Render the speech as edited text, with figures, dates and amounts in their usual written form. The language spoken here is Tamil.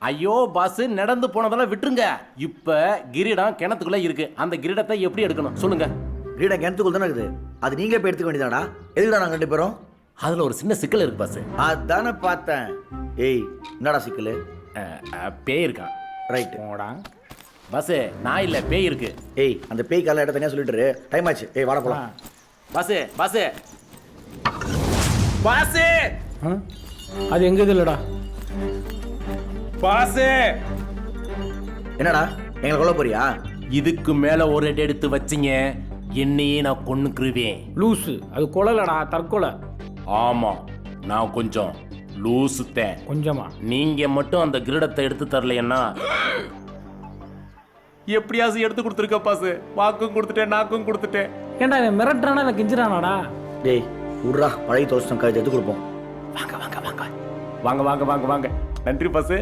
ஐயோ பாஸ், நடந்து போனதெல்லாம் விட்டுருங்க. இப்ப கிரீடம் கிணத்துக்குள்ள இருக்கு. அந்த கிரீடத்தை எப்படி எடுக்கணும் சொல்லுங்க. கிரீடம் கிணத்துக்குள்ள தானே இருக்குது. அது நீங்களே போய் எடுத்துக்க வேண்டியதாடா. எதுக்குடா நாங்கள் 2 பேரும்? அதுல ஒரு சின்ன சிக்கல் இருக்கு பாஸ். அதானே பார்த்தேன். ஏய், என்னடா சிக்கல்? பேய் இருக்கான். ரைட் போடா பாஸ். நான் இல்ல, பேய் இருக்கு. ஏய், அந்த பேய் கால இடம் தனியாக சொல்லிட்டு டைம் ஆச்சு. ஏய், வாட போலாம். பாஸ் பாஸ் பாஸ் அது எங்க இல்லடா பாஸ். என்னடா எங்களை கொல்ல போறியா? இதுக்கு மேல ஒரு அடி எடுத்து வச்சிங்க, என்னையே நான் கொன்னுக்குருவேன். லூசு. அது கொலைலடா, தற்கொலை. ஆமா, நான் கொஞ்சம் லூசுத்தேன். கொஞ்சமா? நீங்க மட்டும் அந்த கிரீடத்தை எடுத்து தரலைன்னா எப்படியாவது எடுத்து கொடுத்துருக்க பாஸ். வாக்கும் கொடுத்துட்டேன், நாக்கும் கொடுத்துட்டேன். ஏன்டா இவன் மிரட்டுறானா இல்லை கிஞ்சிரானாடா? டேய் விட்றா, பழைய தோசம் கழுத்து எடுத்து கொடுப்போம். வாங்க வாங்க வாங்க வாங்க வாங்க வாங்க வாங்க. நன்றி பாஸ்.